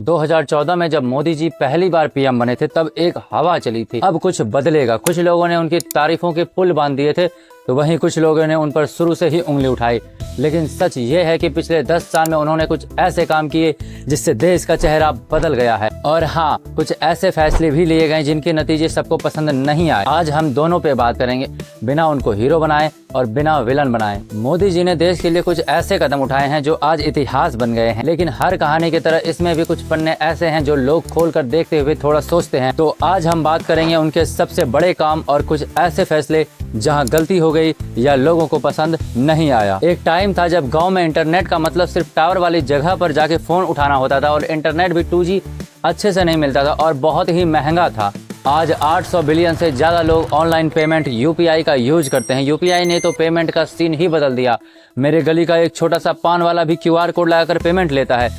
2014 में जब मोदी जी पहली बार पीएम बने थे तब एक हवा चली थी, अब कुछ बदलेगा। कुछ लोगों ने उनकी तारीफों के पुल बांध दिए थे तो वहीं कुछ लोगों ने उन पर शुरू से ही उंगली उठाई। लेकिन सच ये है कि पिछले 10 साल में उन्होंने कुछ ऐसे काम किए जिससे देश का चेहरा बदल गया है। और हाँ, कुछ ऐसे फैसले भी लिए गए जिनके नतीजे सबको पसंद नहीं आए। आज हम दोनों पे बात करेंगे, बिना उनको हीरो बनाए और बिना विलन बनाए। मोदी जी ने देश के लिए कुछ ऐसे कदम उठाए हैं जो आज इतिहास बन गए हैं। लेकिन हर कहानी की तरह इसमें भी कुछ पन्ने ऐसे हैं जो लोग खोल कर देखते हुए थोड़ा सोचते हैं। तो आज हम बात करेंगे उनके सबसे बड़े काम और कुछ ऐसे फैसले जहां गलती हो गई या लोगों को पसंद नहीं आया। एक टाइम था जब गांव में इंटरनेट का मतलब सिर्फ टावर वाली जगह पर जाके फोन उठाना होता था और इंटरनेट भी 2G अच्छे से नहीं मिलता था और बहुत ही महंगा था। आज 800 बिलियन से ज़्यादा लोग ऑनलाइन पेमेंट UPI का यूज करते हैं। UPI ने तो पेमेंट का सीन ही बदल दिया। मेरे गली का एक छोटा सा पान वाला भी QR कोड लगाकर पेमेंट लेता है।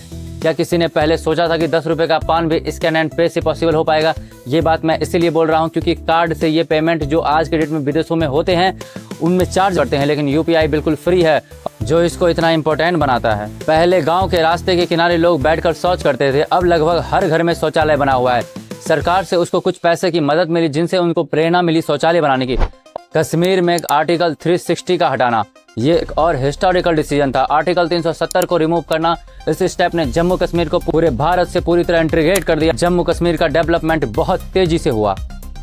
क्या किसी ने पहले सोचा था कि 10 रुपए का पान भी स्कैन एंड पे से पॉसिबल हो पाएगा? ये बात मैं इसीलिए बोल रहा हूँ क्योंकि कार्ड से ये पेमेंट जो आज के डेट में विदेशों में होते हैं उनमें चार्ज करते हैं, लेकिन UPI बिल्कुल फ्री है, जो इसको इतना इम्पोर्टेंट बनाता है। पहले गाँव के रास्ते के किनारे लोग बैठकर शौच करते थे, अब लगभग हर घर में शौचालय बना हुआ है। सरकार से उसको कुछ पैसे की मदद मिली जिनसे उनको प्रेरणा मिली शौचालय बनाने की। कश्मीर में आर्टिकल 360 का हटाना ये एक और हिस्टोरिकल डिसीजन था। आर्टिकल 370 को रिमूव करना, इस स्टेप ने जम्मू कश्मीर को पूरे भारत से पूरी तरह इंटीग्रेट कर दिया। जम्मू कश्मीर का डेवलपमेंट बहुत तेजी से हुआ।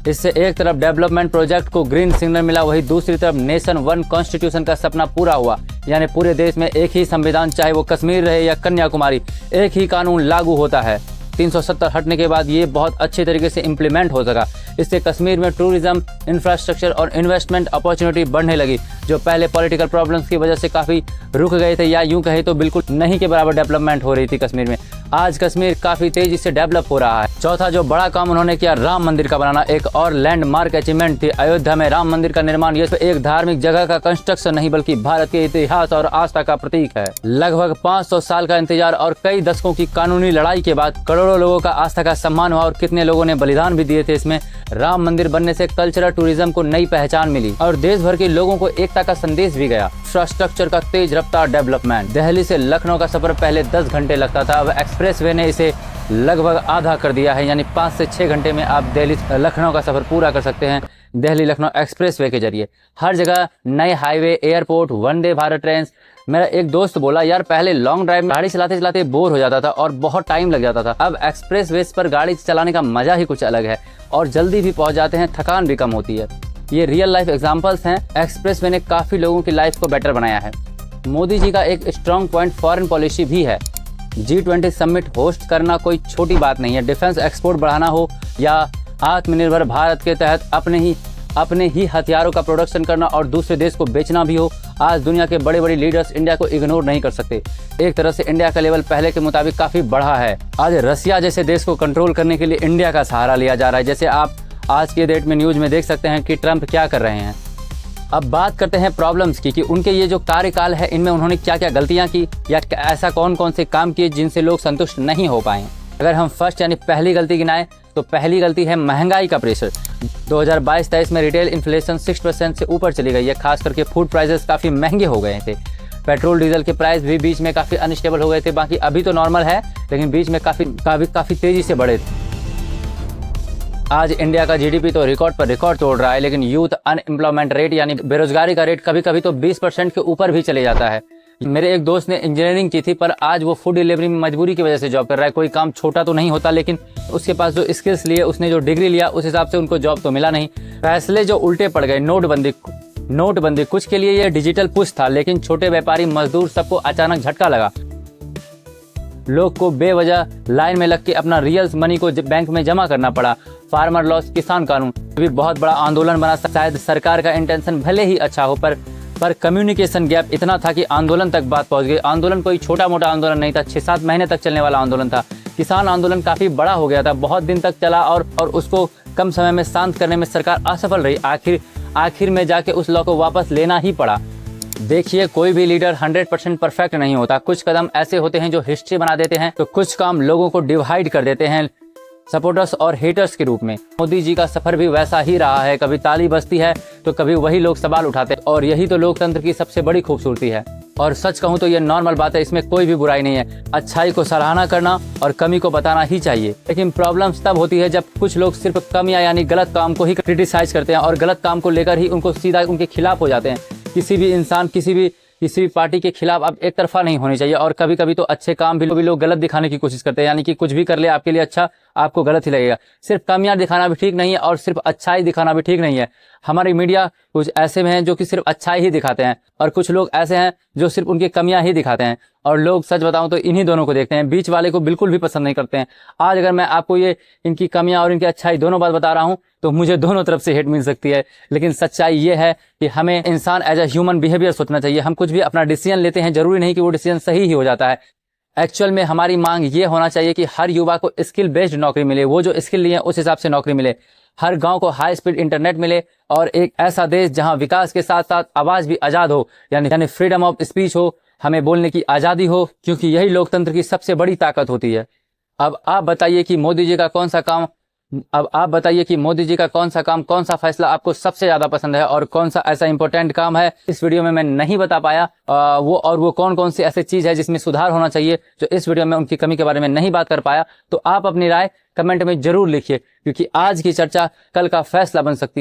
इससे एक तरफ डेवलपमेंट प्रोजेक्ट को ग्रीन सिग्नल मिला, वहीं दूसरी तरफ नेशन वन कॉन्स्टिट्यूशन का सपना पूरा हुआ। यानी पूरे देश में एक ही संविधान, चाहे वो कश्मीर रहे या कन्याकुमारी, एक ही कानून लागू होता है। 370 हटने के बाद ये बहुत अच्छे तरीके से इम्प्लीमेंट हो सका। इससे कश्मीर में टूरिज्म, इंफ्रास्ट्रक्चर और इन्वेस्टमेंट अपॉर्चुनिटी बढ़ने लगी, जो पहले पॉलिटिकल प्रॉब्लम्स की वजह से काफ़ी रुक गए थे या यूं कहे तो बिल्कुल नहीं के बराबर डेवलपमेंट हो रही थी कश्मीर में। आज कश्मीर काफ़ी तेजी से डेवलप हो रहा है। चौथा जो बड़ा काम उन्होंने किया, राम मंदिर का बनाना, एक और लैंडमार्क अचीवमेंट थी। अयोध्या में राम मंदिर का निर्माण ये एक धार्मिक जगह का कंस्ट्रक्शन नहीं बल्कि भारत के इतिहास और आस्था का प्रतीक है। लगभग 500 साल का इंतजार और कई दशकों की कानूनी लड़ाई के बाद करोड़ों लोगों का आस्था का सम्मान हुआ और कितने लोगों ने बलिदान भी दिए थे। इसमें राम मंदिर बनने से कल्चरल टूरिज्म को नई पहचान मिली और देश भर के लोगों को एकता का संदेश भी गया। इंफ्रास्ट्रक्चर का तेज रफ्तार डेवलपमेंट, दिल्ली से लखनऊ का सफर पहले 10 घंटे लगता था, अब एक्सप्रेसवे ने इसे लगभग आधा कर दिया है। यानी 5 से 6 घंटे में आप दिल्ली लखनऊ का सफर पूरा कर सकते हैं दिल्ली लखनऊ एक्सप्रेसवे के जरिए। हर जगह नए highway, airport, Vande Bharat train. मेरा एक दोस्त बोला, यार पहले लॉन्ग ड्राइव में गाड़ी चलाते चलाते बोर हो जाता था और बहुत टाइम लग जाता था, अब एक्सप्रेसवेज पर गाड़ी चलाने का मजा ही कुछ अलग है और जल्दी भी पहुंच जाते हैं, थकान भी कम होती है। ये रियल लाइफ एग्जांपल्स हैं। एक्सप्रेसवे ने काफी लोगों की लाइफ को बेटर बनाया है। मोदी जी का एक स्ट्रॉन्ग पॉइंट फॉरेन पॉलिसी भी है। G20 समिट होस्ट करना कोई छोटी बात नहीं है। डिफेंस एक्सपोर्ट बढ़ाना हो या आत्मनिर्भर भारत के तहत अपने ही हथियारों का प्रोडक्शन करना और दूसरे देश को बेचना भी हो, आज दुनिया के बड़े बड़े लीडर्स इंडिया को इग्नोर नहीं कर सकते। एक तरह से इंडिया का लेवल पहले के मुताबिक काफी बढ़ा है। आज रसिया जैसे देश को कंट्रोल करने के लिए इंडिया का सहारा लिया जा रहा है। जैसे आप आज के डेट में न्यूज में देख सकते हैं कि ट्रंप क्या कर रहे हैं। अब बात करते हैं प्रॉब्लम्स की कि उनके ये जो कार्यकाल है इनमें उन्होंने क्या क्या गलतियां की या ऐसा कौन कौन से काम किए जिनसे लोग संतुष्ट नहीं हो पाए। अगर हम फर्स्ट यानी पहली गलती गिनाएं तो पहली गलती है महंगाई का प्रेशर। 2022-23 में रिटेल इन्फ्लेशन 6% से ऊपर चली गई है। खास करके फूड प्राइसेस काफ़ी महंगे हो गए थे। पेट्रोल डीजल के प्राइस भी बीच में काफ़ी अनस्टेबल हो गए थे। बाकी अभी तो नॉर्मल है, लेकिन बीच में काफ़ी तेज़ी से बढ़े थे। आज इंडिया का GDP तो रिकॉर्ड पर रिकॉर्ड तोड़ रहा है, लेकिन यूथ अनएम्प्लॉयमेंट रेट यानी बेरोजगारी का रेट कभी कभी तो 20% के ऊपर भी चले जाता है। मेरे एक दोस्त ने इंजीनियरिंग की थी पर आज वो फूड डिलीवरी में मजबूरी की वजह से जॉब कर रहा है। कोई काम छोटा तो नहीं होता, लेकिन उसके पास जो स्किल्स लिए, उसने जो डिग्री लिया, उस हिसाब से उनको जॉब तो मिला नहीं। फैसले जो उल्टे पड़ गए, नोटबंदी कुछ के लिए ये डिजिटल पुश था, लेकिन छोटे व्यापारी, मजदूर सबको अचानक झटका लगा। लोग को बेवजह लाइन में लग के अपना रियल मनी को बैंक में जमा करना पड़ा। फार्मर लॉस, किसान कानून भी बहुत बड़ा आंदोलन बना। शायद सरकार का इंटेंशन भले ही अच्छा हो पर कम्युनिकेशन गैप इतना था कि आंदोलन तक बात पहुंच गई। आंदोलन कोई छोटा मोटा आंदोलन नहीं था, 6-7 महीने तक चलने वाला आंदोलन था। किसान आंदोलन काफी बड़ा हो गया था, बहुत दिन तक चला और उसको कम समय में शांत करने में सरकार असफल रही। आखिर में जाके उस लॉ को वापस लेना ही पड़ा। देखिए, कोई भी लीडर 100% परफेक्ट नहीं होता। कुछ कदम ऐसे होते हैं जो हिस्ट्री बना देते हैं, तो कुछ काम लोगों को डिवाइड कर देते हैं। सपोर्टर्स और हेटर्स के रूप में। मोदी जी का सफर भी वैसा ही रहा है, कभी ताली बजती है तो कभी वही लोग सवाल उठाते हैं, और यही तो लोकतंत्र की सबसे बड़ी खूबसूरती है। और सच कहूं तो ये नॉर्मल बात है, इसमें कोई भी बुराई नहीं है। अच्छाई को सराहना करना और कमी को बताना ही चाहिए। लेकिन प्रॉब्लम्स तब होती है जब कुछ लोग सिर्फ कमियां यानी गलत काम को ही क्रिटिसाइज करते हैं और गलत काम को लेकर ही उनको सीधा उनके खिलाफ हो जाते हैं। किसी भी इंसान किसी भी पार्टी के खिलाफ अब एक तरफा नहीं होनी चाहिए। और कभी कभी तो अच्छे काम भी लोग गलत दिखाने की कोशिश करते हैं, यानी कि कुछ भी कर ले आपके लिए अच्छा, आपको गलत ही लगेगा। सिर्फ कमियां दिखाना भी ठीक नहीं है और सिर्फ अच्छाई दिखाना भी ठीक नहीं है। हमारी मीडिया कुछ ऐसे में हैं जो कि सिर्फ अच्छाई ही दिखाते हैं, और कुछ लोग ऐसे हैं जो सिर्फ उनकी कमियां ही दिखाते हैं। और लोग सच बताऊं तो इन्हीं दोनों को देखते हैं, बीच वाले को बिल्कुल भी पसंद नहीं करते हैं। आज अगर मैं आपको ये इनकी कमियां और इनकी अच्छाई दोनों बात बता रहा हूं तो मुझे दोनों तरफ से हेट मिल सकती है। लेकिन सच्चाई ये है कि हमें इंसान एज अ ह्यूमन बिहेवियर सोचना चाहिए। हम कुछ भी अपना डिसीजन लेते हैं, जरूरी नहीं कि वो डिसीजन सही ही हो जाता है। एक्चुअल में हमारी मांग ये होना चाहिए कि हर युवा को स्किल बेस्ड नौकरी मिले, वो जो स्किल लिए उस हिसाब से नौकरी मिले। हर गांव को हाई स्पीड इंटरनेट मिले, और एक ऐसा देश जहां विकास के साथ साथ आवाज भी आजाद हो, यानी फ्रीडम ऑफ स्पीच हो, हमें बोलने की आजादी हो, क्योंकि यही लोकतंत्र की सबसे बड़ी ताकत होती है। अब आप बताइए कि मोदी जी का कौन सा काम कौन सा फैसला आपको सबसे ज्यादा पसंद है, और कौन सा ऐसा इंपॉर्टेंट काम है इस वीडियो में मैं नहीं बता पाया, वो कौन सी ऐसी चीज है जिसमें सुधार होना चाहिए, जो इस वीडियो में उनकी कमी के बारे में नहीं बात कर पाया। तो आप अपनी राय कमेंट में जरूर लिखिए, क्योंकि आज की चर्चा कल का फैसला बन सकती है।